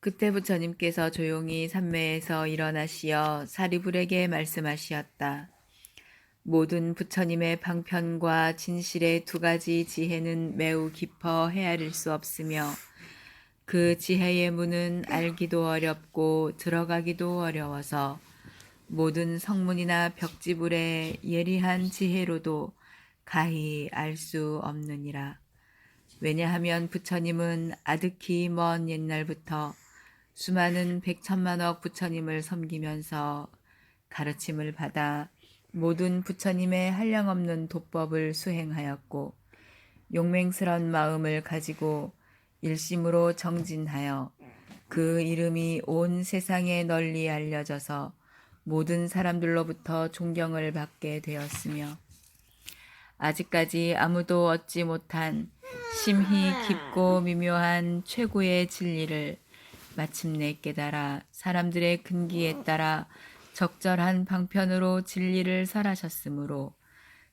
그때 부처님께서 조용히 산매에서 일어나시어 사리불에게 말씀하시었다. 모든 부처님의 방편과 진실의 두 가지 지혜는 매우 깊어 헤아릴 수 없으며 그 지혜의 문은 알기도 어렵고 들어가기도 어려워서 모든 성문이나 벽지불의 예리한 지혜로도 가히 알 수 없느니라. 왜냐하면 부처님은 아득히 먼 옛날부터 수많은 백천만억 부처님을 섬기면서 가르침을 받아 모든 부처님의 한량없는 도법을 수행하였고 용맹스런 마음을 가지고 일심으로 정진하여 그 이름이 온 세상에 널리 알려져서 모든 사람들로부터 존경을 받게 되었으며 아직까지 아무도 얻지 못한 심히 깊고 미묘한 최고의 진리를 마침내 깨달아 사람들의 근기에 따라 적절한 방편으로 진리를 설하셨으므로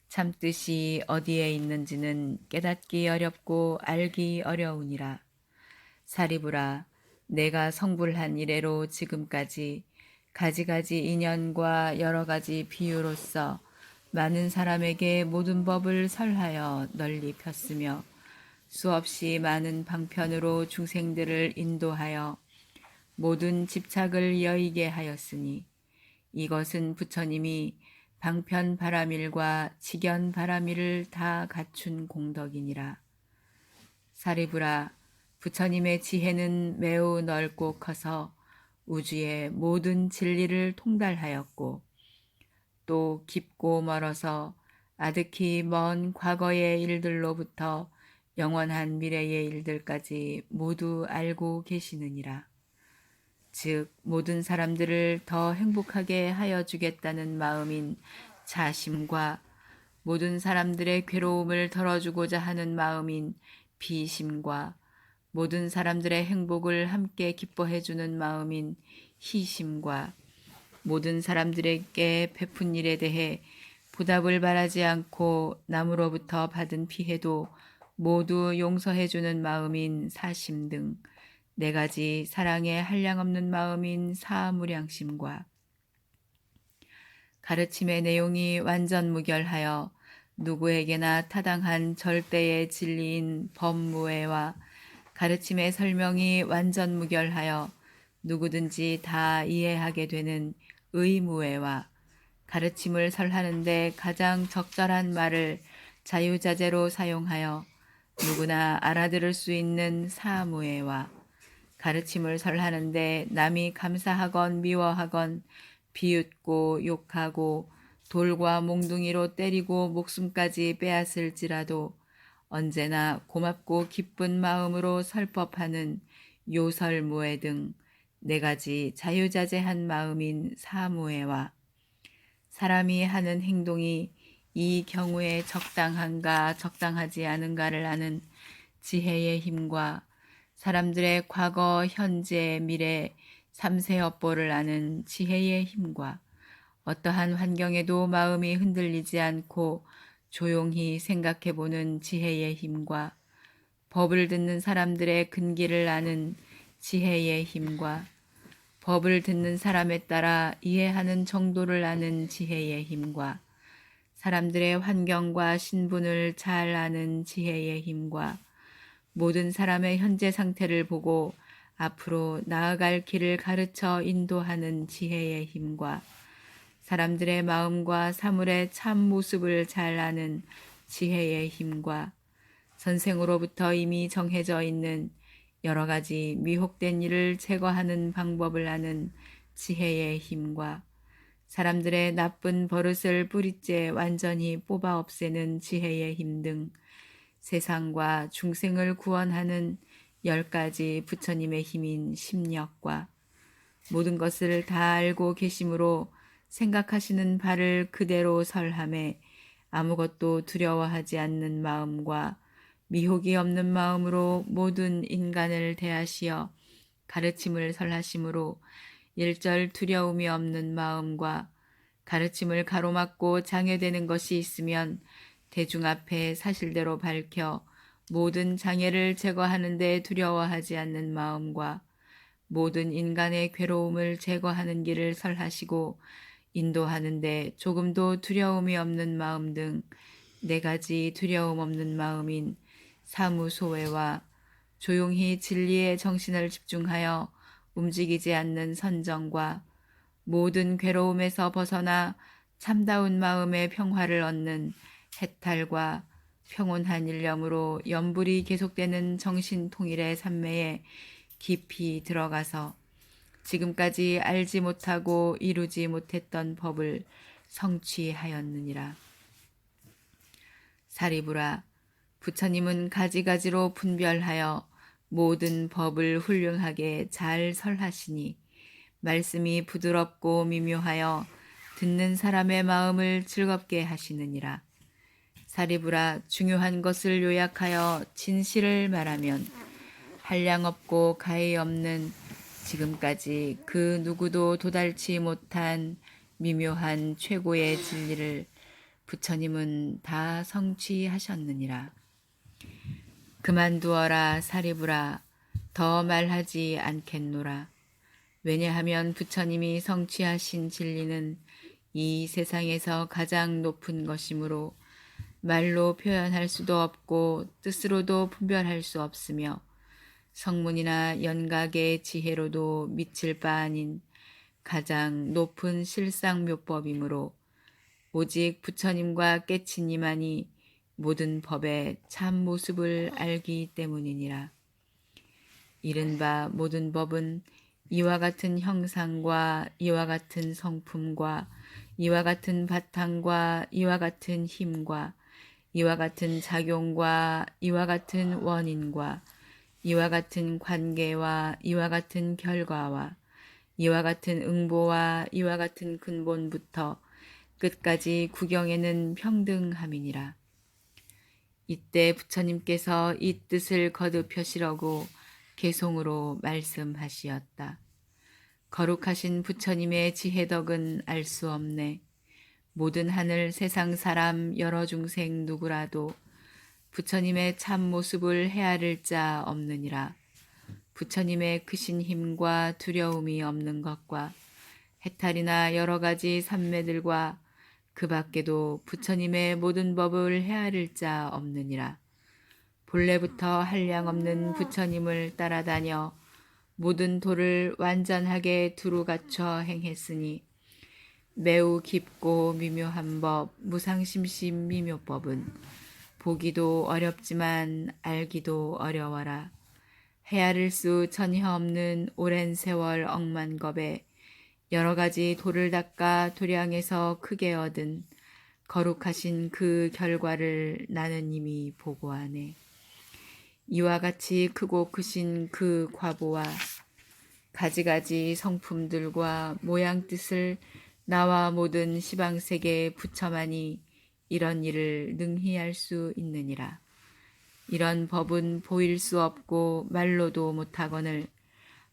참뜻이 어디에 있는지는 깨닫기 어렵고 알기 어려우니라. 사리부라, 내가 성불한 이래로 지금까지 가지가지 인연과 여러 가지 비유로서 많은 사람에게 모든 법을 설하여 널리 폈으며 수없이 많은 방편으로 중생들을 인도하여 모든 집착을 여의게 하였으니 이것은 부처님이 방편 바라밀과 직연 바라밀을 다 갖춘 공덕이니라. 사리부라, 부처님의 지혜는 매우 넓고 커서 우주의 모든 진리를 통달하였고 또 깊고 멀어서 아득히 먼 과거의 일들로부터 영원한 미래의 일들까지 모두 알고 계시느니라. 즉 모든 사람들을 더 행복하게 하여 주겠다는 마음인 자심과 모든 사람들의 괴로움을 덜어주고자 하는 마음인 비심과 모든 사람들의 행복을 함께 기뻐해 주는 마음인 희심과 모든 사람들에게 베푼 일에 대해 보답을 바라지 않고 남으로부터 받은 피해도 모두 용서해 주는 마음인 사심 등 네 가지 사랑의 한량없는 마음인 사무량심과 가르침의 내용이 완전 무결하여 누구에게나 타당한 절대의 진리인 법무회와 가르침의 설명이 완전 무결하여 누구든지 다 이해하게 되는 의무회와 가르침을 설하는데 가장 적절한 말을 자유자재로 사용하여 누구나 알아들을 수 있는 사무회와 가르침을 설하는데 남이 감사하건 미워하건 비웃고 욕하고 돌과 몽둥이로 때리고 목숨까지 빼앗을지라도 언제나 고맙고 기쁜 마음으로 설법하는 요설무회 등 네 가지 자유자재한 마음인 사무회와 사람이 하는 행동이 이 경우에 적당한가 적당하지 않은가를 아는 지혜의 힘과 사람들의 과거, 현재, 미래, 삼세업보를 아는 지혜의 힘과 어떠한 환경에도 마음이 흔들리지 않고 조용히 생각해보는 지혜의 힘과 법을 듣는 사람들의 근기를 아는 지혜의 힘과 법을 듣는 사람에 따라 이해하는 정도를 아는 지혜의 힘과 사람들의 환경과 신분을 잘 아는 지혜의 힘과 모든 사람의 현재 상태를 보고 앞으로 나아갈 길을 가르쳐 인도하는 지혜의 힘과 사람들의 마음과 사물의 참 모습을 잘 아는 지혜의 힘과 선생으로부터 이미 정해져 있는 여러 가지 미혹된 일을 제거하는 방법을 아는 지혜의 힘과 사람들의 나쁜 버릇을 뿌리째 완전히 뽑아 없애는 지혜의 힘 등 세상과 중생을 구원하는 10가지 부처님의 힘인 심력과 모든 것을 다 알고 계심으로 생각하시는 바를 그대로 설함에 아무것도 두려워하지 않는 마음과 미혹이 없는 마음으로 모든 인간을 대하시어 가르침을 설하심으로 일절 두려움이 없는 마음과 가르침을 가로막고 장애되는 것이 있으면 대중 앞에 사실대로 밝혀 모든 장애를 제거하는 데 두려워하지 않는 마음과 모든 인간의 괴로움을 제거하는 길을 설하시고 인도하는데 조금도 두려움이 없는 마음 등 네 가지 두려움 없는 마음인 사무소외와 조용히 진리에 정신을 집중하여 움직이지 않는 선정과 모든 괴로움에서 벗어나 참다운 마음의 평화를 얻는 해탈과 평온한 일념으로 염불이 계속되는 정신 통일의 산매에 깊이 들어가서 지금까지 알지 못하고 이루지 못했던 법을 성취하였느니라. 사리부라, 부처님은 가지가지로 분별하여 모든 법을 훌륭하게 잘 설하시니 말씀이 부드럽고 미묘하여 듣는 사람의 마음을 즐겁게 하시느니라. 사리부라, 중요한 것을 요약하여 진실을 말하면 한량없고 가히 없는 지금까지 그 누구도 도달치 못한 미묘한 최고의 진리를 부처님은 다 성취하셨느니라. 그만두어라 사리부라, 더 말하지 않겠노라. 왜냐하면 부처님이 성취하신 진리는 이 세상에서 가장 높은 것이므로 말로 표현할 수도 없고 뜻으로도 분별할 수 없으며 성문이나 연각의 지혜로도 미칠 바 아닌 가장 높은 실상묘법이므로 오직 부처님과 깨치니만이 모든 법의 참 모습을 알기 때문이니라. 이른바 모든 법은 이와 같은 형상과 이와 같은 성품과 이와 같은 바탕과 이와 같은 힘과 이와 같은 작용과 이와 같은 원인과 이와 같은 관계와 이와 같은 결과와 이와 같은 응보와 이와 같은 근본부터 끝까지 구경에는 평등함이니라. 이때 부처님께서 이 뜻을 거듭하시려고 개송으로 말씀하시었다. 거룩하신 부처님의 지혜덕은 알 수 없네. 모든 하늘 세상 사람 여러 중생 누구라도 부처님의 참 모습을 헤아릴 자 없느니라. 부처님의 크신 힘과 두려움이 없는 것과 해탈이나 여러 가지 산매들과 그 밖에도 부처님의 모든 법을 헤아릴 자 없느니라. 본래부터 한량없는 부처님을 따라다녀 모든 도를 완전하게 두루 갖춰 행했으니 매우 깊고 미묘한 법, 무상심심 미묘법은 보기도 어렵지만 알기도 어려워라. 헤아릴 수 전혀 없는 오랜 세월 억만겁에 여러 가지 돌을 닦아 도량에서 크게 얻은 거룩하신 그 결과를 나는 이미 보고하네. 이와 같이 크고 크신 그 과보와 가지가지 성품들과 모양 뜻을 나와 모든 시방세계 부처만이 이런 일을 능히 할 수 있느니라. 이런 법은 보일 수 없고 말로도 못하거늘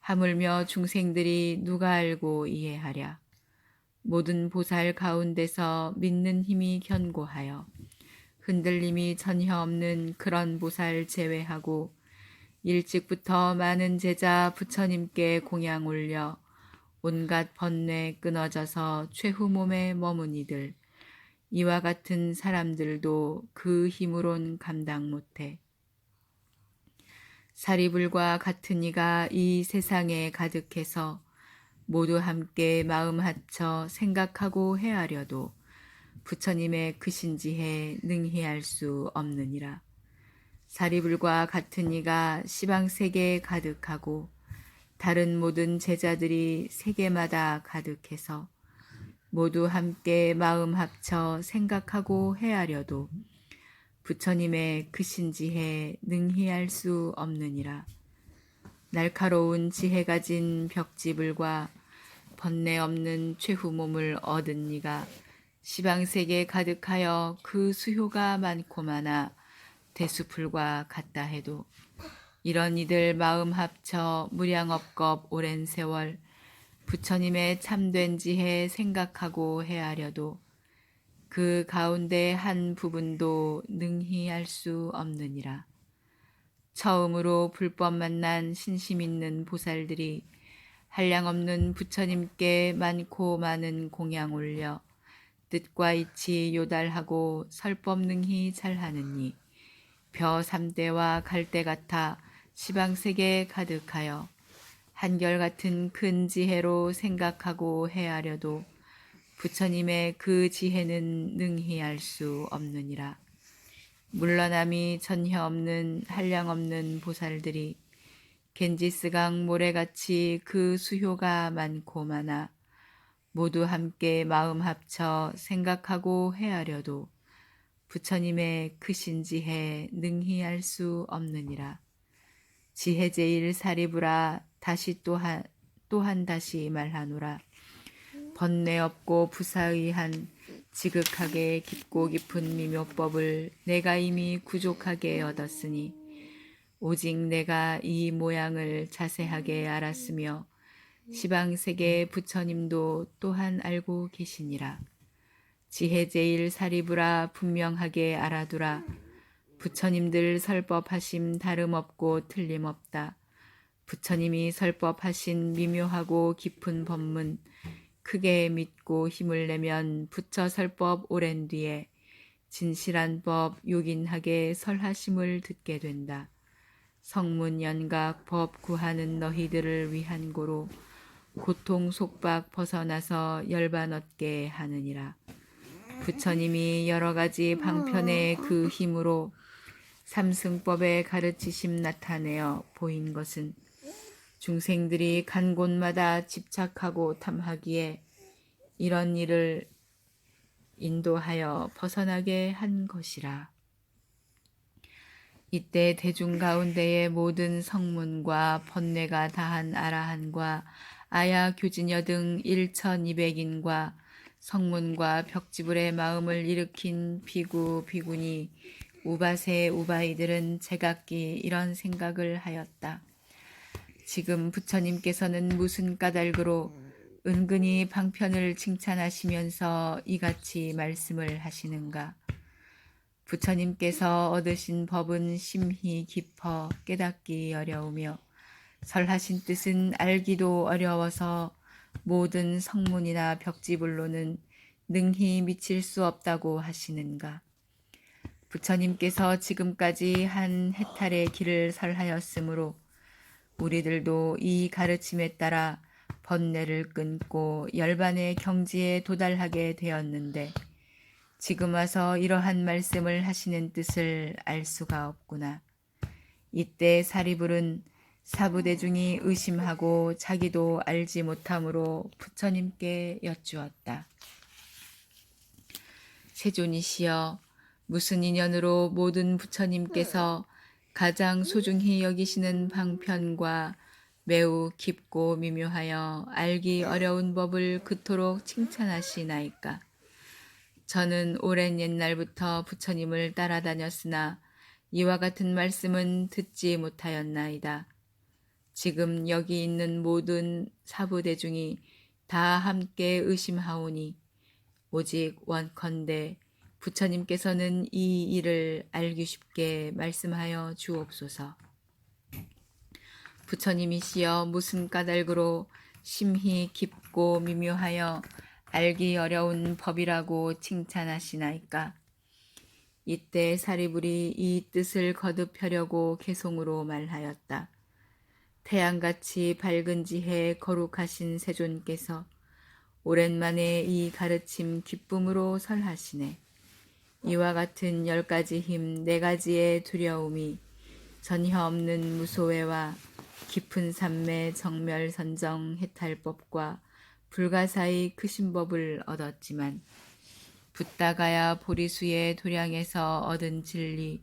하물며 중생들이 누가 알고 이해하랴. 모든 보살 가운데서 믿는 힘이 견고하여 흔들림이 전혀 없는 그런 보살 제외하고 일찍부터 많은 제자 부처님께 공양 올려 온갖 번뇌 끊어져서 최후 몸에 머문 이들 이와 같은 사람들도 그 힘으론 감당 못해. 사리불과 같은 이가 이 세상에 가득해서 모두 함께 마음 합쳐 생각하고 헤아려도 부처님의 크신 지혜 능히 알 수 없느니라. 사리불과 같은 이가 시방세계에 가득하고 다른 모든 제자들이 세계마다 가득해서 모두 함께 마음 합쳐 생각하고 헤아려도 부처님의 크신 지혜 능히 알 수 없느니라. 날카로운 지혜 가진 벽지불과 번뇌 없는 최후 몸을 얻은 이가 시방세계에 가득하여 그 수효가 많고 많아 대수풀과 같다 해도 이런 이들 마음 합쳐 무량업겁 오랜 세월 부처님의 참된 지혜 생각하고 헤아려도 그 가운데 한 부분도 능히 알 수 없느니라. 처음으로 불법 만난 신심 있는 보살들이 한량없는 부처님께 많고 많은 공양 올려 뜻과 이치 요달하고 설법 능히 잘하느니 벼 3대와 갈대 같아 시방세계 가득하여 한결같은 큰 지혜로 생각하고 헤아려도 부처님의 그 지혜는 능히 알 수 없느니라. 물러남이 전혀 없는 한량없는 보살들이 겐지스강 모래같이 그 수효가 많고 많아 모두 함께 마음 합쳐 생각하고 헤아려도 부처님의 크신 지혜 능히 알 수 없느니라. 지혜 제일 사리부라 다시 또한 다시 말하노라. 번뇌 없고 부사의한 지극하게 깊고 깊은 미묘법을 내가 이미 구족하게 얻었으니 오직 내가 이 모양을 자세하게 알았으며 시방세계 부처님도 또한 알고 계시니라. 지혜 제일 사리부라 분명하게 알아두라. 부처님들 설법하심 다름없고 틀림없다. 부처님이 설법하신 미묘하고 깊은 법문 크게 믿고 힘을 내면 부처 설법 오랜 뒤에 진실한 법 요긴하게 설하심을 듣게 된다. 성문 연각 법 구하는 너희들을 위한 고로 고통 속박 벗어나서 열반 얻게 하느니라. 부처님이 여러 가지 방편의 그 힘으로 삼승법의 가르치심 나타내어 보인 것은 중생들이 간 곳마다 집착하고 탐하기에 이런 일을 인도하여 벗어나게 한 것이라. 이때 대중 가운데의 모든 성문과 번뇌가 다한 아라한과 아야 교진여 등 1200인과 성문과 벽지불의 마음을 일으킨 비구 비구니 우바세 우바이들은 제각기 이런 생각을 하였다. 지금 부처님께서는 무슨 까닭으로 은근히 방편을 칭찬하시면서 이같이 말씀을 하시는가? 부처님께서 얻으신 법은 심히 깊어 깨닫기 어려우며 설하신 뜻은 알기도 어려워서 모든 성문이나 벽지불로는 능히 미칠 수 없다고 하시는가? 부처님께서 지금까지 한 해탈의 길을 설하였으므로 우리들도 이 가르침에 따라 번뇌를 끊고 열반의 경지에 도달하게 되었는데 지금 와서 이러한 말씀을 하시는 뜻을 알 수가 없구나. 이때 사리불은 사부대중이 의심하고 자기도 알지 못함으로 부처님께 여쭈었다. 세존이시여, 무슨 인연으로 모든 부처님께서 가장 소중히 여기시는 방편과 매우 깊고 미묘하여 알기 어려운 법을 그토록 칭찬하시나이까. 저는 오랜 옛날부터 부처님을 따라다녔으나 이와 같은 말씀은 듣지 못하였나이다. 지금 여기 있는 모든 사부대중이 다 함께 의심하오니 오직 원컨대 부처님께서는 이 일을 알기 쉽게 말씀하여 주옵소서. 부처님이시여, 무슨 까닭으로 심히 깊고 미묘하여 알기 어려운 법이라고 칭찬하시나이까? 이때 사리불이 이 뜻을 거듭하려고 개송으로 말하였다. 태양같이 밝은 지혜 거룩하신 세존께서 오랜만에 이 가르침 기쁨으로 설하시네. 이와 같은 10가지 힘 4가지의 두려움이 전혀 없는 무소회와 깊은 삼매 정멸 선정 해탈법과 불가사의 크신 법을 얻었지만 붓다가야 보리수의 도량에서 얻은 진리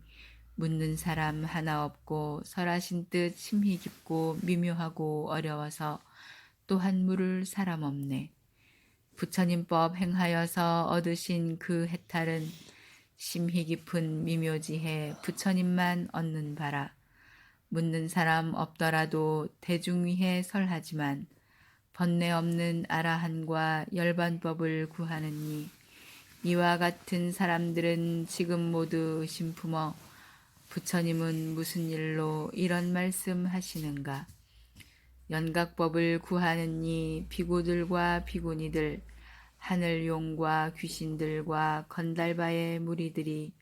묻는 사람 하나 없고 설하신 뜻 심히 깊고 미묘하고 어려워서 또한 물을 사람 없네. 부처님법 행하여서 얻으신 그 해탈은 심히 깊은 미묘지혜 부처님만 얻는 바라. 묻는 사람 없더라도 대중 위에 설하지만 번뇌 없는 아라한과 열반법을 구하느니 이와 같은 사람들은 지금 모두 의심품어 부처님은 무슨 일로 이런 말씀 하시는가? 연각법을 구하는 이 비구들과 비구니들, 하늘용과 귀신들과 건달바의 무리들이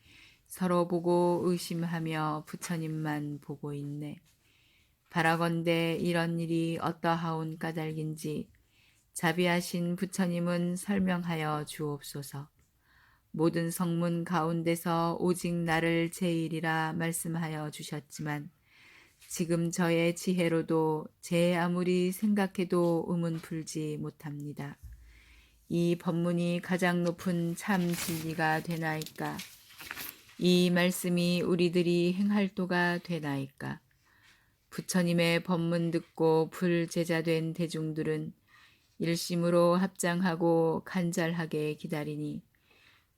서로 보고 의심하며 부처님만 보고 있네. 바라건대 이런 일이 어떠하온 까닭인지 자비하신 부처님은 설명하여 주옵소서. 모든 성문 가운데서 오직 나를 제일이라 말씀하여 주셨지만 지금 저의 지혜로도 제 아무리 생각해도 의문 풀지 못합니다. 이 법문이 가장 높은 참 진리가 되나이까? 이 말씀이 우리들이 행할 도가 되나이까? 부처님의 법문 듣고 불제자된 대중들은 일심으로 합장하고 간절하게 기다리니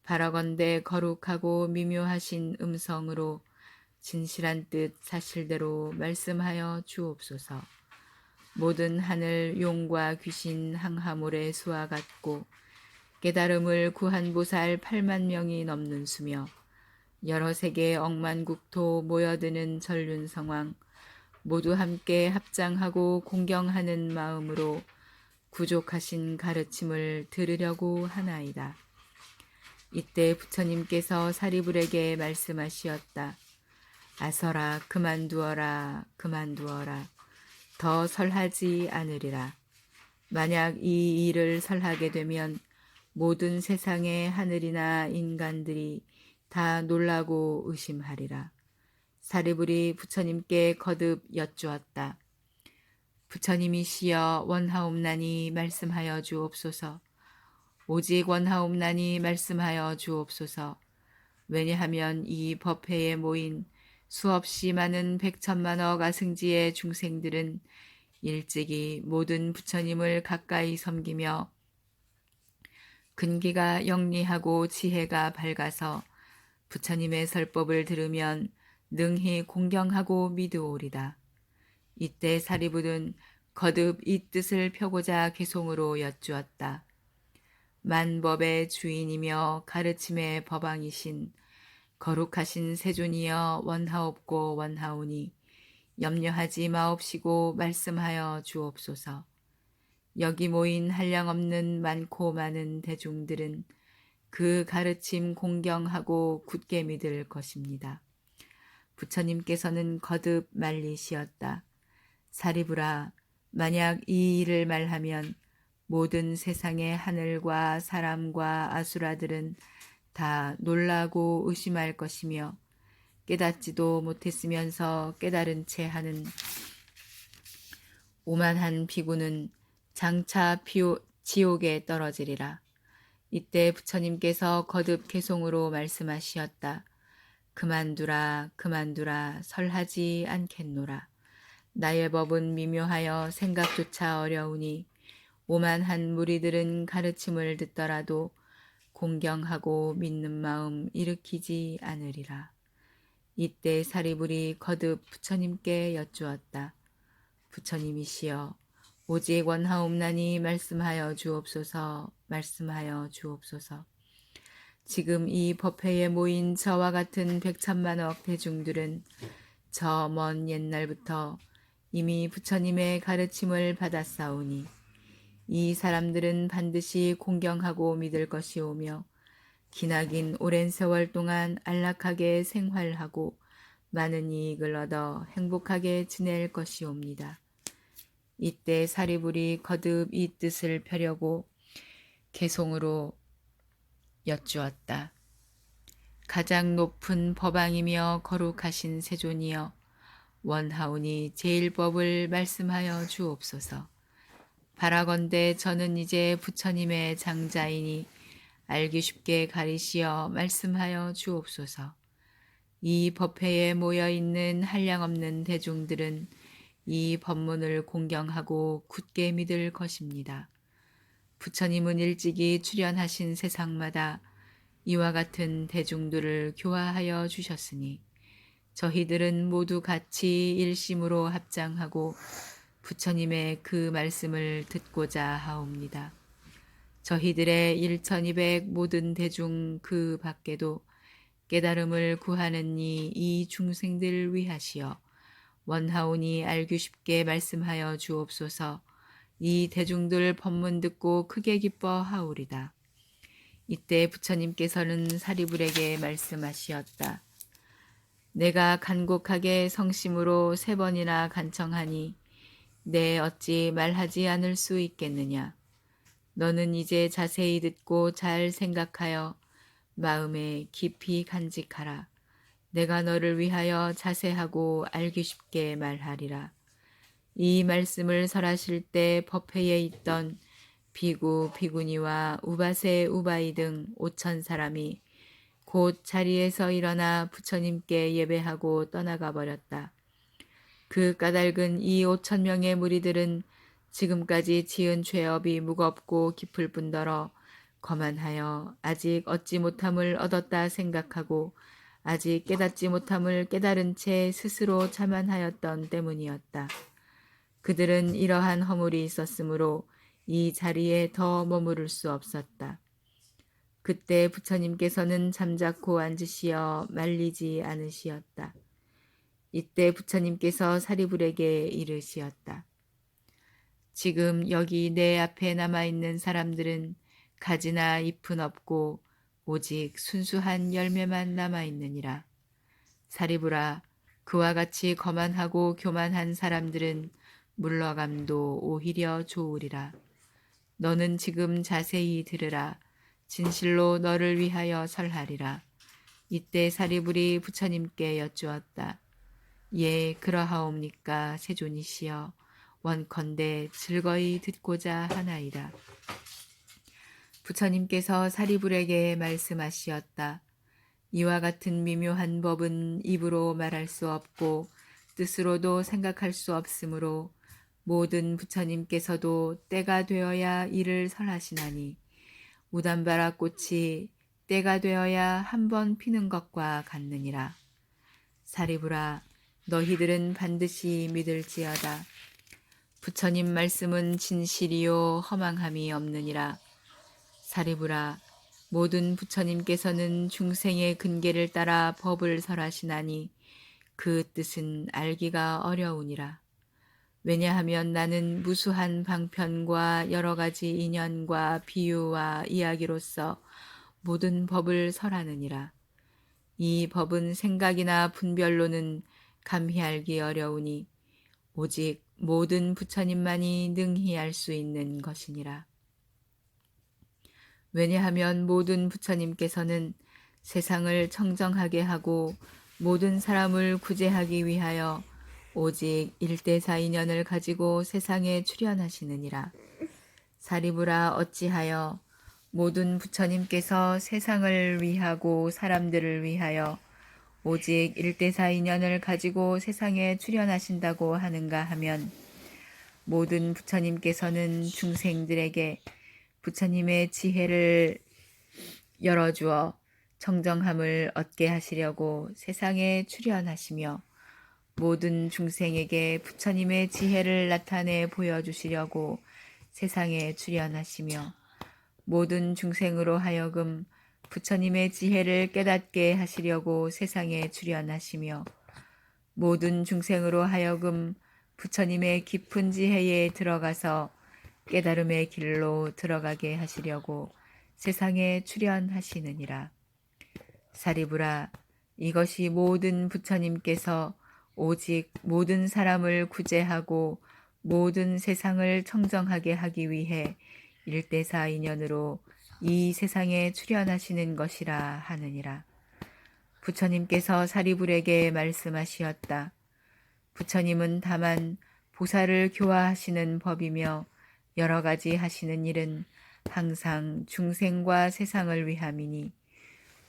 바라건대 거룩하고 미묘하신 음성으로 진실한 뜻 사실대로 말씀하여 주옵소서. 모든 하늘 용과 귀신 항하물의 수와 같고 깨달음을 구한 보살 8만 명이 넘는 수며 여러 세계 억만국토 모여드는 전륜성왕 모두 함께 합장하고 공경하는 마음으로 구족하신 가르침을 들으려고 하나이다. 이때 부처님께서 사리불에게 말씀하시었다. 아서라 그만두어라 그만두어라 더 설하지 않으리라. 만약 이 일을 설하게 되면 모든 세상의 하늘이나 인간들이 다 놀라고 의심하리라. 사리불이 부처님께 거듭 여쭈었다. 부처님이시여 원하옵나니 말씀하여 주옵소서. 오직 원하옵나니 말씀하여 주옵소서. 왜냐하면 이 법회에 모인 수없이 많은 백천만억 아승지의 중생들은 일찍이 모든 부처님을 가까이 섬기며 근기가 영리하고 지혜가 밝아서 부처님의 설법을 들으면 능히 공경하고 믿으오리다. 이때 사리불은 거듭 이 뜻을 펴고자 개송으로 여쭈었다. 만법의 주인이며 가르침의 법왕이신 거룩하신 세존이여 원하옵고 원하오니 염려하지 마옵시고 말씀하여 주옵소서. 여기 모인 한량없는 많고 많은 대중들은 그 가르침 공경하고 굳게 믿을 것입니다. 부처님께서는 거듭 말리시었다. 사리불아, 만약 이 일을 말하면 모든 세상의 하늘과 사람과 아수라들은 다 놀라고 의심할 것이며 깨닫지도 못했으면서 깨달은 채 하는 오만한 비구는 장차 지옥에 떨어지리라. 이때 부처님께서 거듭 개송으로 말씀하시었다. 그만두라 그만두라 설하지 않겠노라. 나의 법은 미묘하여 생각조차 어려우니 오만한 무리들은 가르침을 듣더라도 공경하고 믿는 마음 일으키지 않으리라. 이때 사리불이 거듭 부처님께 여쭈었다. 부처님이시여 오직 원하옵나니 말씀하여 주옵소서 말씀하여 주옵소서. 지금 이 법회에 모인 저와 같은 백천만억 대중들은 저 먼 옛날부터 이미 부처님의 가르침을 받았사오니 이 사람들은 반드시 공경하고 믿을 것이오며 기나긴 오랜 세월 동안 안락하게 생활하고 많은 이익을 얻어 행복하게 지낼 것이옵니다. 이때 사리불이 거듭 이 뜻을 펴려고 개송으로 여쭈었다. 가장 높은 법왕이며 거룩하신 세존이여 원하오니 제일법을 말씀하여 주옵소서. 바라건대 저는 이제 부처님의 장자이니 알기 쉽게 가리시어 말씀하여 주옵소서. 이 법회에 모여있는 한량없는 대중들은 이 법문을 공경하고 굳게 믿을 것입니다. 부처님은 일찍이 출현하신 세상마다 이와 같은 대중들을 교화하여 주셨으니 저희들은 모두 같이 일심으로 합장하고 부처님의 그 말씀을 듣고자 하옵니다. 저희들의 1200 모든 대중 그 밖에도 깨달음을 구하는 이 중생들을 위하시어 원하오니 알기 쉽게 말씀하여 주옵소서. 이 대중들 법문 듣고 크게 기뻐하오리다. 이때 부처님께서는 사리불에게 말씀하시었다. 내가 간곡하게 성심으로 3번이나 간청하니 내 어찌 말하지 않을 수 있겠느냐. 너는 이제 자세히 듣고 잘 생각하여 마음에 깊이 간직하라. 내가 너를 위하여 자세하고 알기 쉽게 말하리라. 이 말씀을 설하실 때 법회에 있던 비구, 비구니와 우바세, 우바이 등 5천 사람이 곧 자리에서 일어나 부처님께 예배하고 떠나가 버렸다. 그 까닭은 이 5천 명의 무리들은 지금까지 지은 죄업이 무겁고 깊을 뿐더러 거만하여 아직 얻지 못함을 얻었다 생각하고 아직 깨닫지 못함을 깨달은 채 스스로 자만하였던 때문이었다. 그들은 이러한 허물이 있었으므로 이 자리에 더 머무를 수 없었다. 그때 부처님께서는 잠자코 앉으시어 말리지 않으시었다. 이때 부처님께서 사리불에게 이르시었다. 지금 여기 내 앞에 남아있는 사람들은 가지나 잎은 없고 오직 순수한 열매만 남아있느니라. 사리불아, 그와 같이 거만하고 교만한 사람들은 물러감도 오히려 좋으리라. 너는 지금 자세히 들으라. 진실로 너를 위하여 설하리라. 이때 사리불이 부처님께 여쭈었다. 예, 그러하옵니까, 세존이시여. 원컨대 즐거이 듣고자 하나이다. 부처님께서 사리불에게 말씀하시었다. 이와 같은 미묘한 법은 입으로 말할 수 없고 뜻으로도 생각할 수 없으므로 모든 부처님께서도 때가 되어야 이를 설하시나니 우담바라 꽃이 때가 되어야 한 번 피는 것과 같느니라. 사리불아, 너희들은 반드시 믿을지어다. 부처님 말씀은 진실이요 허망함이 없느니라. 사리불아, 모든 부처님께서는 중생의 근계를 따라 법을 설하시나니 그 뜻은 알기가 어려우니라. 왜냐하면 나는 무수한 방편과 여러 가지 인연과 비유와 이야기로서 모든 법을 설하느니라. 이 법은 생각이나 분별로는 감히 알기 어려우니 오직 모든 부처님만이 능히 알 수 있는 것이니라. 왜냐하면 모든 부처님께서는 세상을 청정하게 하고 모든 사람을 구제하기 위하여 오직 일대사 인연을 가지고 세상에 출현하시느니라. 사리불아, 어찌하여 모든 부처님께서 세상을 위하고 사람들을 위하여 오직 일대사 인연을 가지고 세상에 출현하신다고 하는가 하면 모든 부처님께서는 중생들에게 부처님의 지혜를 열어주어 청정함을 얻게 하시려고 세상에 출현하시며 모든 중생에게 부처님의 지혜를 나타내 보여주시려고 세상에 출현하시며 모든 중생으로 하여금 부처님의 지혜를 깨닫게 하시려고 세상에 출현하시며 모든 중생으로 하여금 부처님의 깊은 지혜에 들어가서 깨달음의 길로 들어가게 하시려고 세상에 출현하시느니라. 사리불아, 이것이 모든 부처님께서 오직 모든 사람을 구제하고 모든 세상을 청정하게 하기 위해 일대사 인연으로 이 세상에 출현하시는 것이라 하느니라. 부처님께서 사리불에게 말씀하시었다. 부처님은 다만 보살을 교화하시는 법이며 여러 가지 하시는 일은 항상 중생과 세상을 위함이니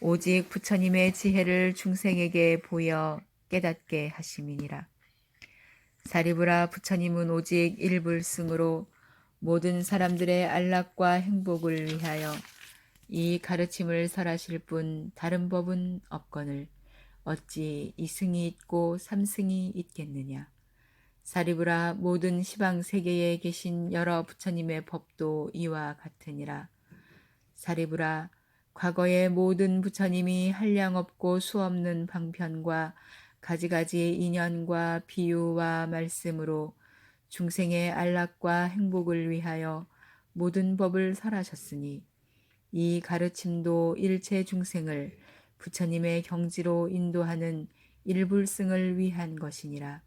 오직 부처님의 지혜를 중생에게 보여 깨닫게 하심이니라. 사리불아, 부처님은 오직 일불승으로 모든 사람들의 안락과 행복을 위하여 이 가르침을 설하실 뿐 다른 법은 없거늘 어찌 이승이 있고 삼승이 있겠느냐. 사리불아, 모든 시방 세계에 계신 여러 부처님의 법도 이와 같으니라. 사리불아, 과거의 모든 부처님이 한량없고 수없는 방편과 가지가지 인연과 비유와 말씀으로 중생의 안락과 행복을 위하여 모든 법을 설하셨으니 이 가르침도 일체 중생을 부처님의 경지로 인도하는 일불승을 위한 것이니라.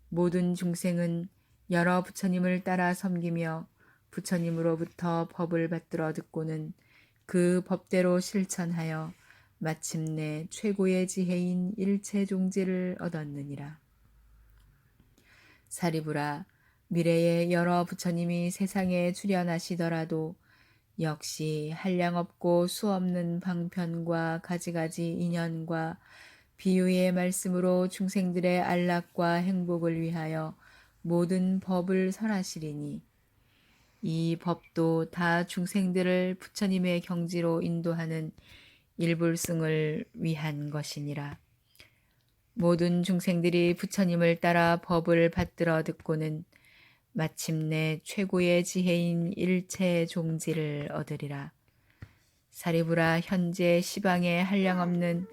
모든 중생은 여러 부처님을 따라 섬기며 부처님으로부터 법을 받들어 듣고는 그 법대로 실천하여 마침내 최고의 지혜인 일체 종지를 얻었느니라. 사리부라, 미래에 여러 부처님이 세상에 출현하시더라도 역시 한량없고 수없는 방편과 가지가지 인연과 비유의 말씀으로 중생들의 안락과 행복을 위하여 모든 법을 설하시리니 이 법도 다 중생들을 부처님의 경지로 인도하는 일불승을 위한 것이니라. 모든 중생들이 부처님을 따라 법을 받들어 듣고는 마침내 최고의 지혜인 일체 종지를 얻으리라. 사리부라, 현재 시방에 한량없는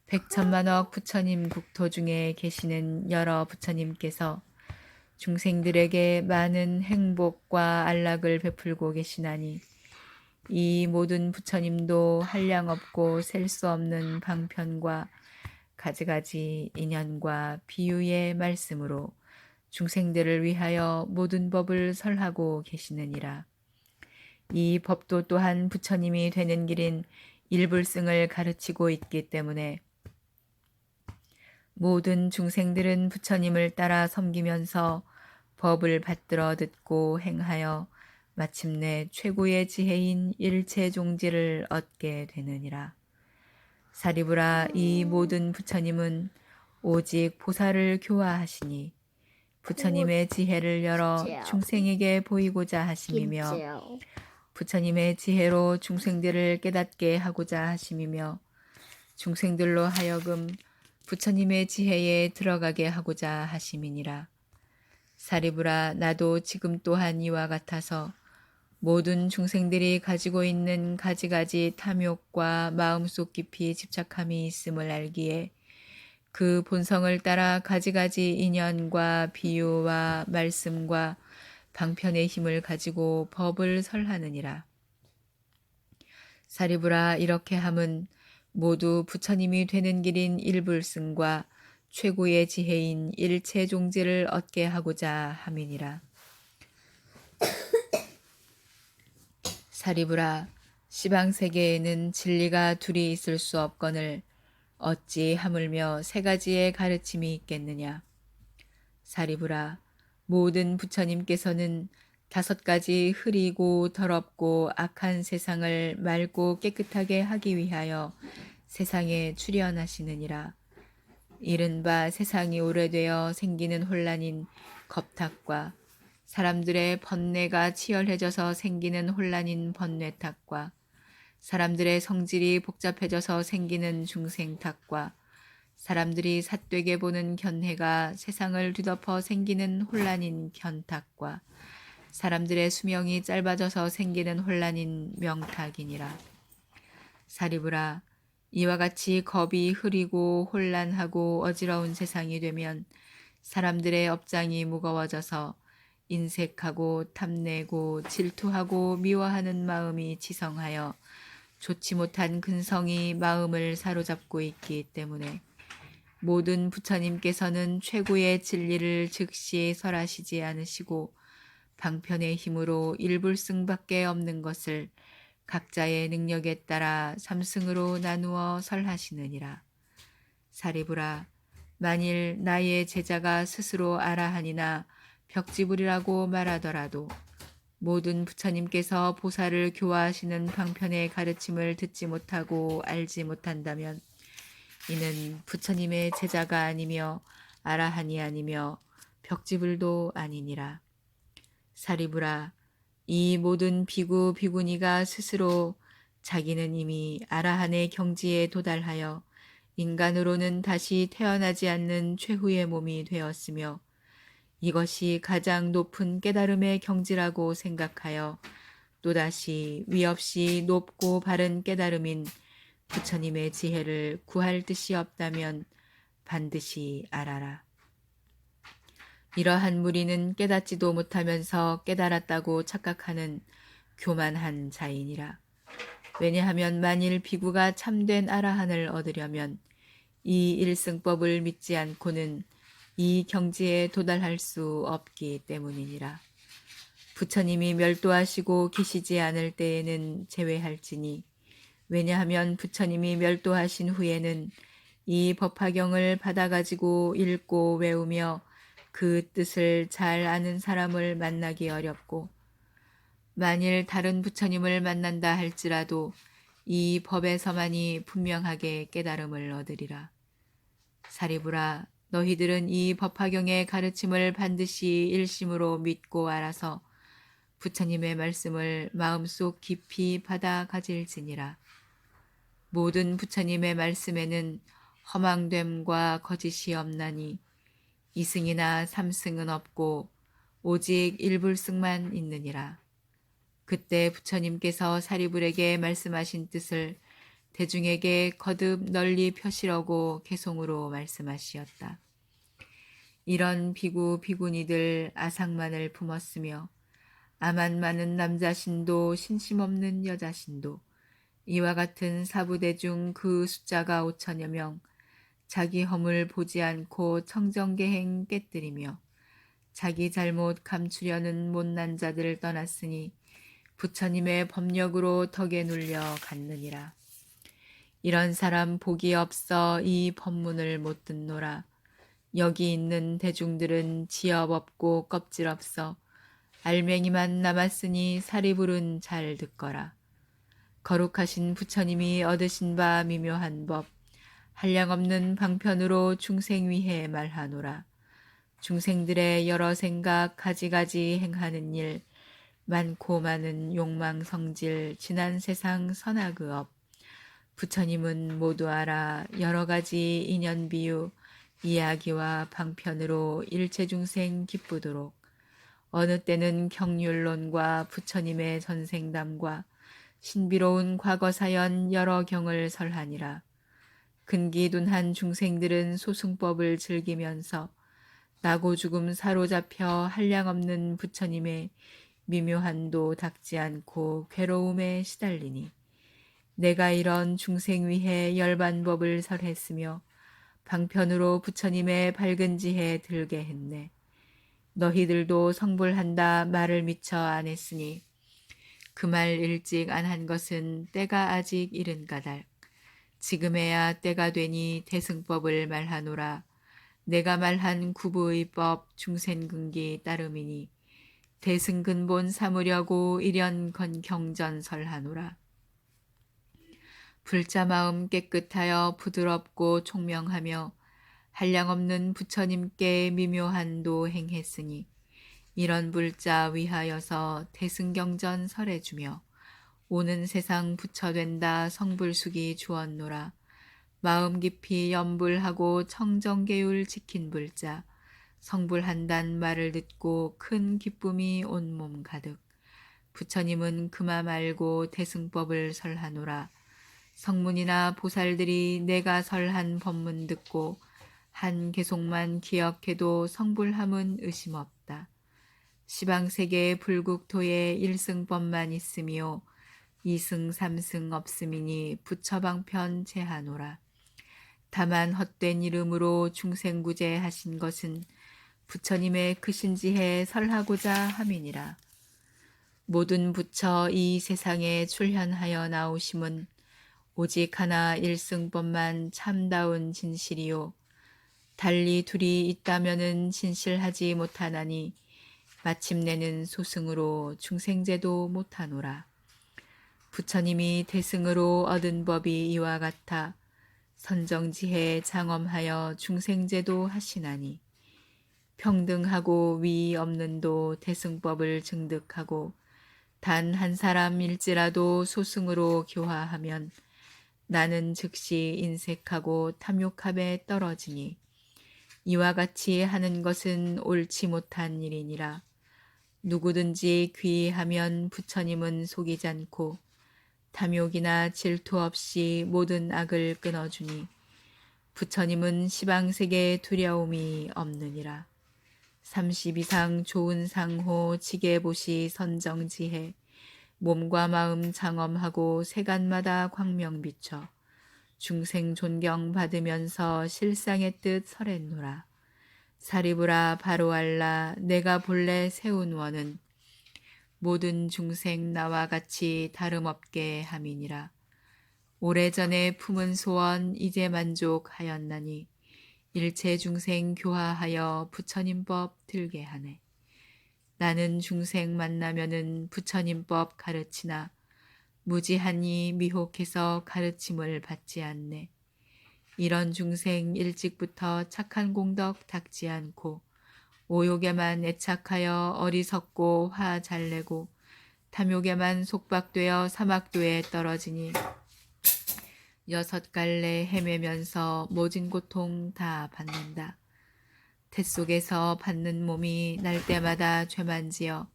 백천만억 부처님 국토 중에 계시는 여러 부처님께서 중생들에게 많은 행복과 안락을 베풀고 계시나니 이 모든 부처님도 한량없고 셀 수 없는 방편과 가지가지 인연과 비유의 말씀으로 중생들을 위하여 모든 법을 설하고 계시느니라. 이 법도 또한 부처님이 되는 길인 일불승을 가르치고 있기 때문에 모든 중생들은 부처님을 따라 섬기면서 법을 받들어 듣고 행하여 마침내 최고의 지혜인 일체 종지를 얻게 되느니라. 사리부라, 이 모든 부처님은 오직 보살을 교화하시니 부처님의 지혜를 열어 중생에게 보이고자 하심이며 부처님의 지혜로 중생들을 깨닫게 하고자 하심이며 중생들로 하여금 부처님의 지혜에 들어가게 하고자 하심이니라. 사리부라, 나도 지금 또한 이와 같아서 모든 중생들이 가지고 있는 가지가지 탐욕과 마음속 깊이 집착함이 있음을 알기에 그 본성을 따라 가지가지 인연과 비유와 말씀과 방편의 힘을 가지고 법을 설하느니라. 사리부라, 이렇게 함은 모두 부처님이 되는 길인 일불승과 최고의 지혜인 일체 종지를 얻게 하고자 함이니라. 사리부라, 시방세계에는 진리가 둘이 있을 수 없거늘 어찌 하물며 세 가지의 가르침이 있겠느냐. 사리부라, 모든 부처님께서는 5가지 흐리고 더럽고 악한 세상을 맑고 깨끗하게 하기 위하여 세상에 출현하시느니라. 이른바 세상이 오래되어 생기는 혼란인 겁탁과 사람들의 번뇌가 치열해져서 생기는 혼란인 번뇌탁과 사람들의 성질이 복잡해져서 생기는 중생탁과 사람들이 삿되게 보는 견해가 세상을 뒤덮어 생기는 혼란인 견탁과 사람들의 수명이 짧아져서 생기는 혼란인 명탁이니라. 사리부라, 이와 같이 겁이 흐리고 혼란하고 어지러운 세상이 되면 사람들의 업장이 무거워져서 인색하고 탐내고 질투하고 미워하는 마음이 지성하여 좋지 못한 근성이 마음을 사로잡고 있기 때문에 모든 부처님께서는 최고의 진리를 즉시 설하시지 않으시고 방편의 힘으로 일불승밖에 없는 것을 각자의 능력에 따라 3승으로 나누어 설하시느니라. 사리부라, 만일 나의 제자가 스스로 아라한이나 벽지불이라고 말하더라도 모든 부처님께서 보살을 교화하시는 방편의 가르침을 듣지 못하고 알지 못한다면 이는 부처님의 제자가 아니며 아라한이 아니며 벽지불도 아니니라. 사리부라, 이 모든 비구 비구니가 스스로 자기는 이미 아라한의 경지에 도달하여 인간으로는 다시 태어나지 않는 최후의 몸이 되었으며 이것이 가장 높은 깨달음의 경지라고 생각하여 또다시 위없이 높고 바른 깨달음인 부처님의 지혜를 구할 뜻이 없다면 반드시 알아라. 이러한 무리는 깨닫지도 못하면서 깨달았다고 착각하는 교만한 자이니라. 왜냐하면 만일 비구가 참된 아라한을 얻으려면 이 일승법을 믿지 않고는 이 경지에 도달할 수 없기 때문이니라. 부처님이 멸도하시고 계시지 않을 때에는 제외할지니, 왜냐하면 부처님이 멸도하신 후에는 이 법화경을 받아가지고 읽고 외우며 그 뜻을 잘 아는 사람을 만나기 어렵고, 만일 다른 부처님을 만난다 할지라도 이 법에서만이 분명하게 깨달음을 얻으리라. 사리부라, 너희들은 이 법화경의 가르침을 반드시 일심으로 믿고 알아서 부처님의 말씀을 마음속 깊이 받아 가질지니라. 모든 부처님의 말씀에는 허망됨과 거짓이 없나니 이승이나 삼승은 없고 오직 일불승만 있느니라. 그때 부처님께서 사리불에게 말씀하신 뜻을 대중에게 거듭 널리 펴시라고 개송으로 말씀하시었다. 이런 비구 비구니들 아상만을 품었으며 아만 많은 남자신도 신심 없는 여자신도 이와 같은 사부대중 그 숫자가 5천여 명, 자기 허물 보지 않고 청정계행 깨뜨리며 자기 잘못 감추려는 못난 자들을 떠났으니 부처님의 법력으로 덕에 눌려 갔느니라. 이런 사람 복이 없어 이 법문을 못 듣노라. 여기 있는 대중들은 지업 없고 껍질 없어 알맹이만 남았으니 사리불은 잘 듣거라. 거룩하신 부처님이 얻으신 바 미묘한 법, 한량없는 방편으로 중생 위해 말하노라. 중생들의 여러 생각 가지가지 행하는 일, 많고 많은 욕망 성질, 지난 세상 선악의업, 부처님은 모두 알아 여러 가지 인연 비유, 이야기와 방편으로 일체중생 기쁘도록 어느 때는 경률론과 부처님의 전생담과 신비로운 과거사연 여러 경을 설하니라. 근기둔한 중생들은 소승법을 즐기면서 나고 죽음 사로잡혀 한량없는 부처님의 미묘한도 닦지 않고 괴로움에 시달리니 내가 이런 중생 위해 열반법을 설했으며 방편으로 부처님의 밝은 지혜 들게 했네. 너희들도 성불한다 말을 미처 안 했으니 그 말 일찍 안 한 것은 때가 아직 이른 까닭. 지금에야 때가 되니 대승법을 말하노라. 내가 말한 구부의법 중생근기 따름이니 대승근본 삼으려고 일연건 경전설하노라. 불자 마음 깨끗하여 부드럽고 총명하며 한량없는 부처님께 미묘한도 행했으니 이런 불자 위하여서 대승경전 설해주며 오는 세상 부처된다 성불숙이 주었노라. 마음 깊이 염불하고 청정계율 지킨 불자 성불한단 말을 듣고 큰 기쁨이 온몸 가득. 부처님은 그마 말고 대승법을 설하노라. 성문이나 보살들이 내가 설한 법문 듣고 한 개송만 기억해도 성불함은 의심 없다. 시방세계 불국토에 일승법만 있으며 이승 삼승 없음이니 부처방편 제하노라. 다만 헛된 이름으로 중생구제 하신 것은 부처님의 크신지에 설하고자 함이니라. 모든 부처 이 세상에 출현하여 나오심은 오직 하나 일승법만 참다운 진실이요. 달리 둘이 있다면은 진실하지 못하나니 마침내는 소승으로 중생제도 못하노라. 부처님이 대승으로 얻은 법이 이와 같아 선정지혜 장엄하여 중생제도 하시나니 평등하고 위 없는도 대승법을 증득하고 단 한 사람일지라도 소승으로 교화하면 나는 즉시 인색하고 탐욕함에 떨어지니 이와 같이 하는 것은 옳지 못한 일이니라. 누구든지 귀의하면 부처님은 속이지 않고 탐욕이나 질투 없이 모든 악을 끊어주니 부처님은 시방색에 두려움이 없느니라. 30 이상 좋은 상호 지게보시 선정지혜 몸과 마음 장엄하고 세간마다 광명 비춰 중생 존경 받으면서 실상의 뜻 설했노라. 사리부라 바로알라 내가 본래 세운 원은 모든 중생 나와 같이 다름없게 함이니라. 오래전에 품은 소원 이제 만족하였나니 일체 중생 교화하여 부처님법 들게 하네. 나는 중생 만나면은 부처님법 가르치나 무지하니 미혹해서 가르침을 받지 않네. 이런 중생 일찍부터 착한 공덕 닦지 않고 오욕에만 애착하여 어리석고 화 잘내고 탐욕에만 속박되어 사막도에 떨어지니 여섯 갈래 헤매면서 모진 고통 다 받는다. 뱃속에서 받는 몸이 날 때마다 죄만지어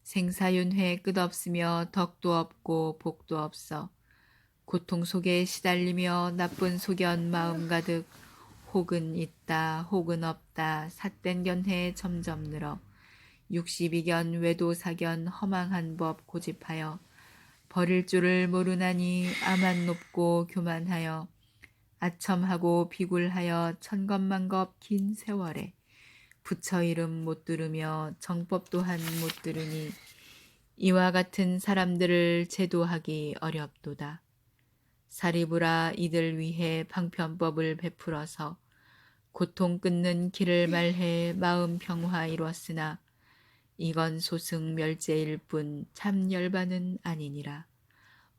생사윤회 끝없으며 덕도 없고 복도 없어 고통 속에 시달리며 나쁜 소견 마음 가득 혹은 있다 혹은 없다 삿된 견해 점점 늘어 62견 외도사견 허망한 법 고집하여 버릴 줄을 모르나니 아만 높고 교만하여 아첨하고 비굴하여 천겁만겁 긴 세월에 부처 이름 못 들으며 정법 또한 못 들으니 이와 같은 사람들을 제도하기 어렵도다. 사리부라 이들 위해 방편법을 베풀어서 고통 끊는 길을 말해 마음 평화 이뤘으나 이건 소승 멸제일 뿐 참 열반은 아니니라.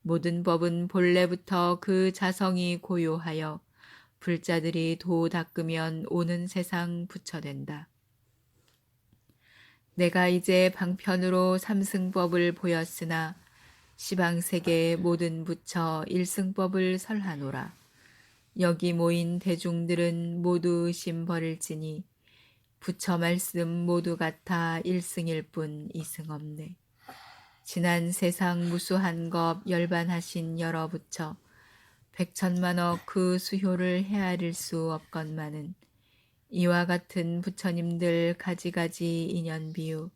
모든 법은 본래부터 그 자성이 고요하여 불자들이 도 닦으면 오는 세상 부처된다. 내가 이제 방편으로 삼승법을 보였으나 시방세계의 모든 부처 일승법을 설하노라. 여기 모인 대중들은 모두 의심 버릴지니 부처 말씀 모두 같아 일승일 뿐 이승 없네. 지난 세상 무수한 것 열반하신 여러 부처 백천만억 그 수효를 헤아릴 수 없건만은 이와 같은 부처님들 가지가지 인연 비유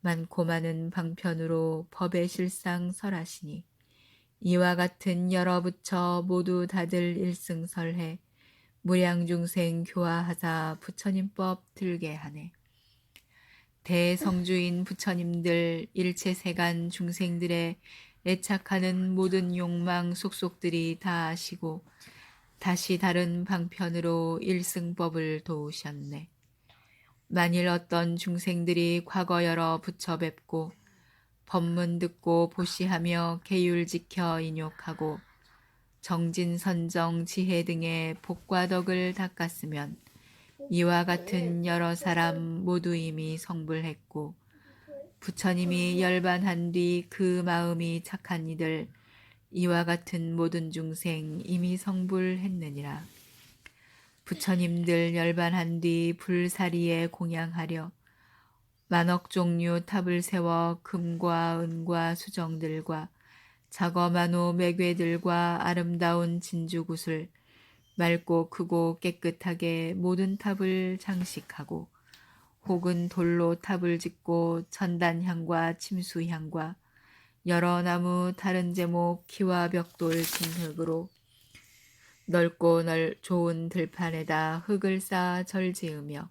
많고 많은 방편으로 법의 실상 설하시니 이와 같은 여러 부처 모두 다들 일승설해 무량중생 교화하사 부처님법 들게 하네. 대성주인 부처님들 일체세간 중생들의 애착하는 모든 욕망 속속들이 다 아시고 다시 다른 방편으로 일승법을 도우셨네. 만일 어떤 중생들이 과거 여러 부처 뵙고 법문 듣고 보시하며 계율 지켜 인욕하고 정진선정 지혜 등의 복과 덕을 닦았으면 이와 같은 여러 사람 모두 이미 성불했고 부처님이 열반한 뒤 그 마음이 착한 이들 이와 같은 모든 중생 이미 성불했느니라. 부처님들 열반한 뒤 불사리에 공양하려 만억 종류 탑을 세워 금과 은과 수정들과 자거만호 매괴들과 아름다운 진주구슬 맑고 크고 깨끗하게 모든 탑을 장식하고 혹은 돌로 탑을 짓고 천단향과 침수향과 여러 나무 다른 제목 키와 벽돌 진흙으로 넓고 좋은 들판에다 흙을 쌓아 절 지으며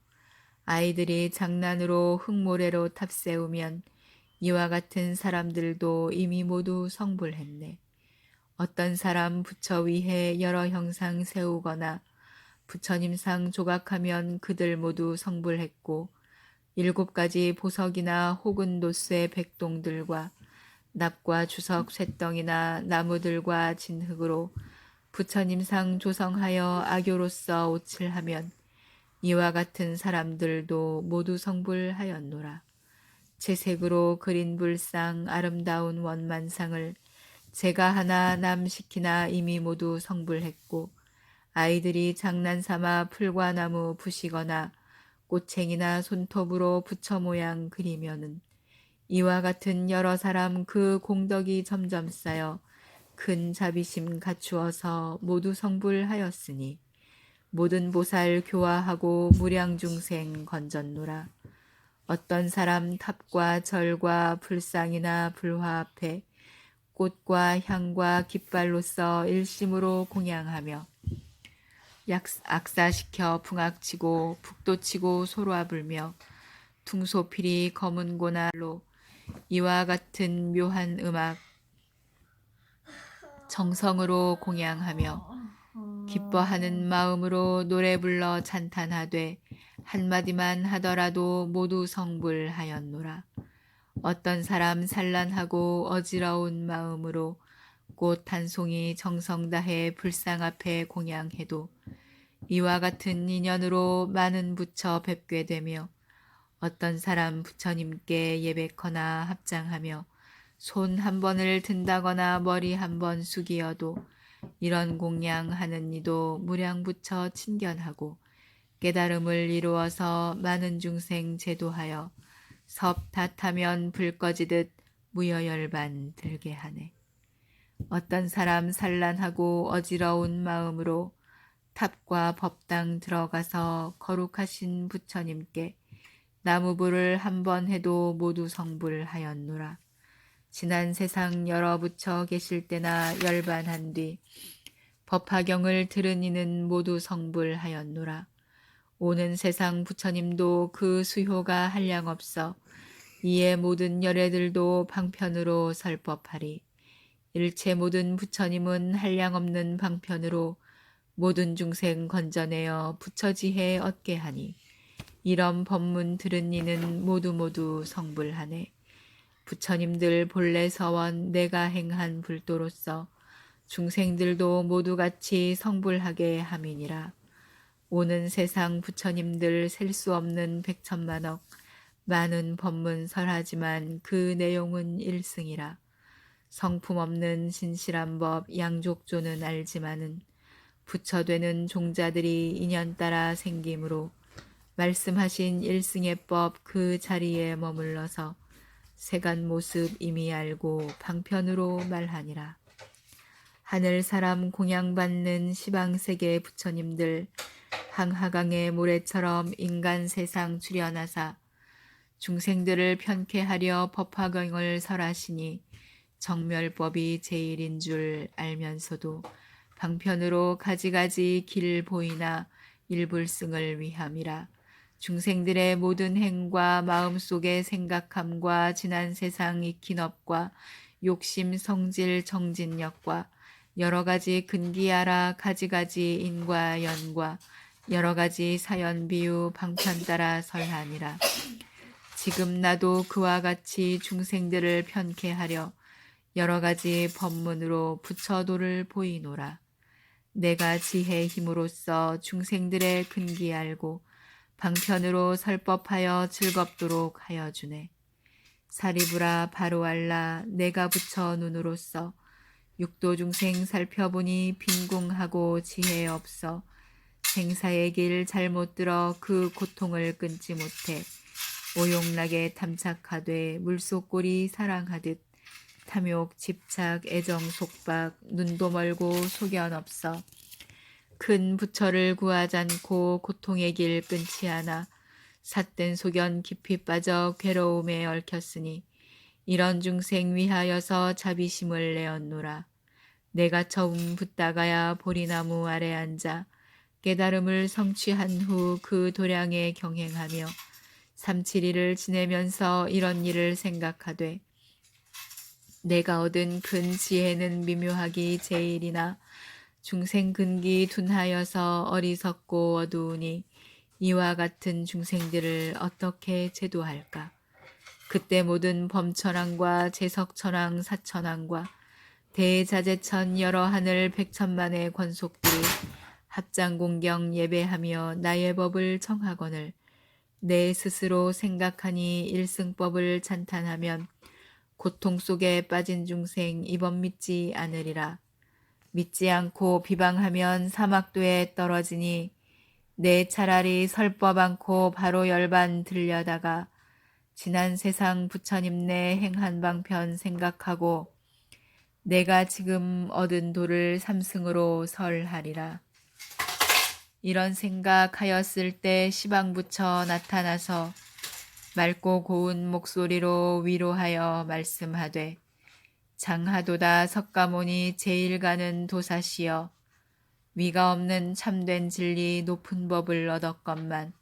아이들이 장난으로 흙모래로 탑 세우면 이와 같은 사람들도 이미 모두 성불했네. 어떤 사람 부처 위에 여러 형상 세우거나 부처님상 조각하면 그들 모두 성불했고 7가지 보석이나 혹은 노쇠 백동들과 납과 주석 쇳덩이나 나무들과 진흙으로 부처님상 조성하여 악교로서 옷을 하면 이와 같은 사람들도 모두 성불하였노라. 채색으로 그린 불상 아름다운 원만상을 제가 하나 남시키나 이미 모두 성불했고 아이들이 장난삼아 풀과 나무 부시거나 꽃챙이나 손톱으로 부처 모양 그리면은 이와 같은 여러 사람 그 공덕이 점점 쌓여 큰 자비심 갖추어서 모두 성불하였으니 모든 보살 교화하고 무량중생 건졌노라. 어떤 사람 탑과 절과 불상이나 불화 앞에 꽃과 향과 깃발로서 일심으로 공양하며 악사시켜 풍악치고 북도치고 소로아 불며 퉁소필이 검은 고날로 이와 같은 묘한 음악 정성으로 공양하며 기뻐하는 마음으로 노래 불러 찬탄하되 한마디만 하더라도 모두 성불하였노라. 어떤 사람 산란하고 어지러운 마음으로 꽃 한 송이 정성 다해 불상 앞에 공양해도 이와 같은 인연으로 많은 부처 뵙게 되며 어떤 사람 부처님께 예배거나 합장하며 손 한 번을 든다거나 머리 한 번 숙이어도 이런 공양하는 이도 무량부처 친견하고 깨달음을 이루어서 많은 중생 제도하여 섭 탓하면 불 꺼지듯 무여열반 들게 하네. 어떤 사람 산란하고 어지러운 마음으로 탑과 법당 들어가서 거룩하신 부처님께 나무불을 한 번 해도 모두 성불하였노라. 지난 세상 여러 부처 계실 때나 열반한 뒤 법화경을 들은 이는 모두 성불하였노라. 오는 세상 부처님도 그 수효가 한량없어 이에 모든 열애들도 방편으로 설법하리. 일체 모든 부처님은 한량없는 방편으로 모든 중생 건져내어 부처지혜 얻게 하니 이런 법문 들은 이는 모두 성불하네. 부처님들 본래 서원 내가 행한 불도로서 중생들도 모두 같이 성불하게 함이니라. 오는 세상 부처님들 셀 수 없는 백천만억 많은 법문 설하지만 그 내용은 일승이라. 성품 없는 신실한 법 양족조는 알지만은 부처되는 종자들이 인연 따라 생김으로 말씀하신 일승의 법 그 자리에 머물러서 세간 모습 이미 알고 방편으로 말하니라. 하늘 사람 공양받는 시방세계 부처님들 항하강의 모래처럼 인간 세상 출현하사 중생들을 편케 하려 법화경을 설하시니 정멸법이 제일인 줄 알면서도 방편으로 가지가지 길 보이나 일불승을 위함이라. 중생들의 모든 행과 마음속의 생각함과 지난 세상 익힌 업과 욕심 성질 정진력과 여러 가지 근기하라 가지가지 인과 연과 여러 가지 사연 비유 방편 따라 설하니라. 지금 나도 그와 같이 중생들을 편케 하려 여러 가지 법문으로 부처도를 보이노라. 내가 지혜의 힘으로써 중생들의 근기 알고 방편으로 설법하여 즐겁도록 하여 주네. 사리부라 바로 알라 내가 부처 눈으로서 육도 중생 살펴보니 빈궁하고 지혜 없어 생사의 길 잘못 들어 그 고통을 끊지 못해 오용락에 탐착하되 물속골이 사랑하듯 탐욕 집착 애정 속박 눈도 멀고 소견 없어 큰 부처를 구하지 않고 고통의 길 끊지 않아 삿된 소견 깊이 빠져 괴로움에 얽혔으니 이런 중생 위하여서 자비심을 내었노라. 내가 처음 붙다가야 보리나무 아래 앉아 깨달음을 성취한 후 그 도량에 경행하며 3-7일을 지내면서 이런 일을 생각하되 내가 얻은 큰 지혜는 미묘하기 제일이나 중생 근기 둔하여서 어리석고 어두우니 이와 같은 중생들을 어떻게 제도할까? 그때 모든 범천왕과 제석천왕 사천왕과 대자재천 여러 하늘 백천만의 권속들이 합장공경 예배하며 나의 법을 청하거늘 내 스스로 생각하니 일승법을 찬탄하면 고통 속에 빠진 중생 이법 믿지 않으리라. 믿지 않고 비방하면 사막도에 떨어지니 내 차라리 설법 않고 바로 열반 들려다가 지난 세상 부처님 내 행한 방편 생각하고 내가 지금 얻은 도를 삼승으로 설하리라. 이런 생각하였을 때 시방부처 나타나서 맑고 고운 목소리로 위로하여 말씀하되 장하도다 석가모니 제일 가는 도사시여 위가 없는 참된 진리 높은 법을 얻었건만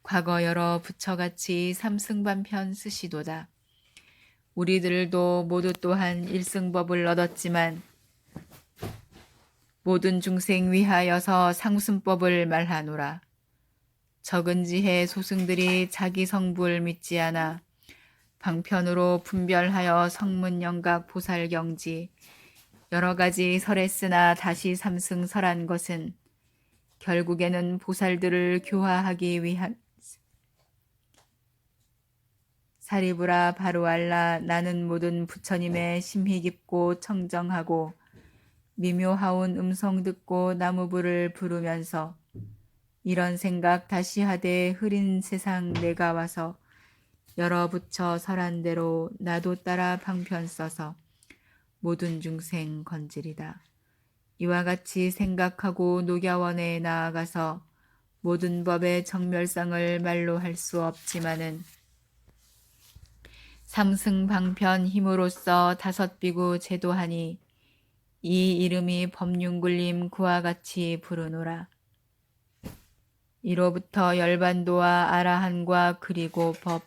과거 여러 부처같이 삼승반편 쓰시도다. 우리들도 모두 또한 일승법을 얻었지만 모든 중생 위하여서 상순법을 말하노라. 적은 지혜 소승들이 자기 성불 믿지 않아 방편으로 분별하여 성문영각 보살경지 여러 가지 설했으나 다시 삼승 설한 것은 결국에는 보살들을 교화하기 위한 사리부라 바로알라 나는 모든 부처님의 심히 깊고 청정하고 미묘하온 음성 듣고 나무불을 부르면서 이런 생각 다시 하되 흐린 세상 내가 와서 여러 부처 설한 대로 나도 따라 방편 써서 모든 중생 건지리다. 이와 같이 생각하고 녹야원에 나아가서 모든 법의 정멸상을 말로 할 수 없지만은 삼승방편 힘으로써 다섯 비구 제도하니 이 이름이 법륜굴림 그와 같이 부르노라. 이로부터 열반도와 아라한과 그리고 법,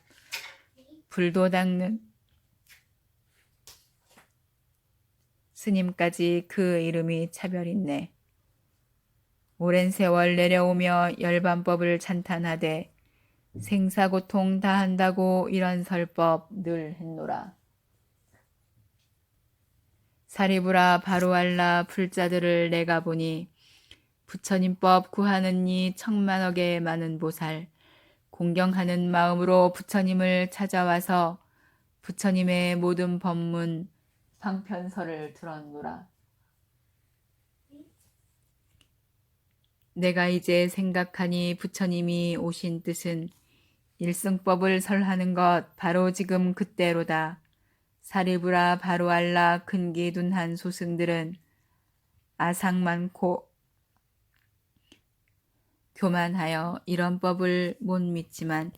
불도 닦는 스님까지 그 이름이 차별있네. 오랜 세월 내려오며 열반법을 찬탄하되 생사고통 다 한다고 이런 설법 늘 했노라. 사리부라 바로알라 불자들을 내가 보니 부처님법 구하는 이 천만억의 많은 보살 공경하는 마음으로 부처님을 찾아와서 부처님의 모든 법문 방편서를 들었노라. 내가 이제 생각하니 부처님이 오신 뜻은 일승법을 설하는 것 바로 지금 그때로다. 사리부라 바로알라 근기둔한 소승들은 아상 많고 교만하여 이런 법을 못 믿지만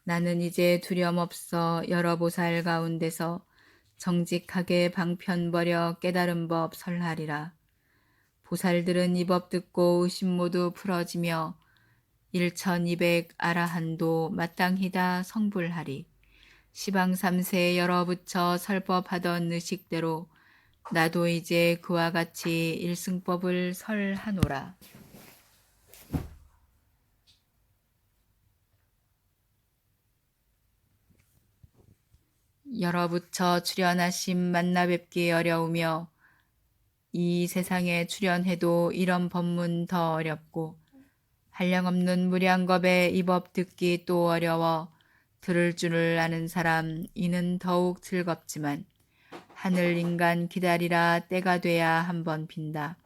나는 이제 두려움없어 여러 보살 가운데서 정직하게 방편버려 깨달은 법 설하리라. 보살들은 이 법 듣고 의심 모두 풀어지며 1200 아라한도 마땅히다 성불하리. 시방 3세 여러 부처 설법하던 의식대로 나도 이제 그와 같이 일승법을 설하노라. 여러 부처 출연하심 만나 뵙기 어려우며 이 세상에 출연해도 이런 법문 더 어렵고 한량없는 무량겁에 이 법 듣기 또 어려워 들을 줄을 아는 사람 이는 더욱 즐겁지만 하늘 인간 기다리라 때가 돼야 한 번 빈다.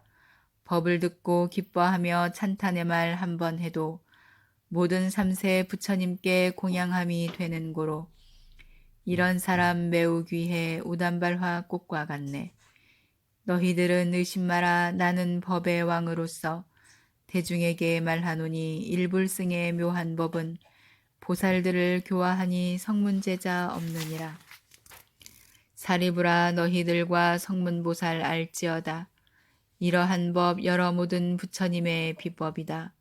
법을 듣고 기뻐하며 찬탄의 말 한 번 해도 모든 3세 부처님께 공양함이 되는 고로 이런 사람 매우 귀해 우단발화 꽃과 같네. 너희들은 의심 마라. 나는 법의 왕으로서 대중에게 말하노니 일불승의 묘한 법은 보살들을 교화하니 성문제자 없느니라. 사리부라 너희들과 성문보살 알지어다. 이러한 법 여러 모든 부처님의 비법이다.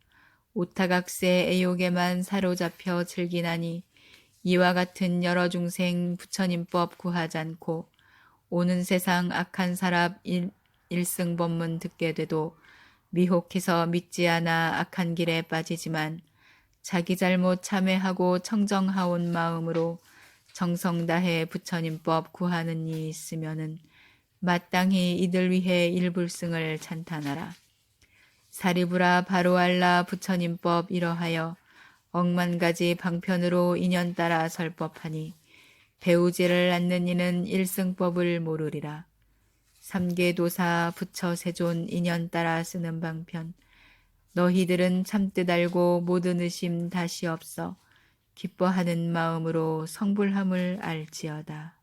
오타각세 애욕에만 사로잡혀 즐기나니 이와 같은 여러 중생 부처님법 구하잖고 오는 세상 악한 사람 일승법문 듣게 돼도 미혹해서 믿지 않아 악한 길에 빠지지만 자기 잘못 참회하고 청정하온 마음으로 정성 다해 부처님법 구하는 이 있으면은 마땅히 이들 위해 일불승을 찬탄하라. 사리부라 바로알라 부처님법 이러하여 억만 가지 방편으로 인연 따라 설법하니 배우지를 않는 이는 일승법을 모르리라. 삼계도사 부처 세존 인연 따라 쓰는 방편 너희들은 참뜻 알고 모든 의심 다시 없어 기뻐하는 마음으로 성불함을 알지어다.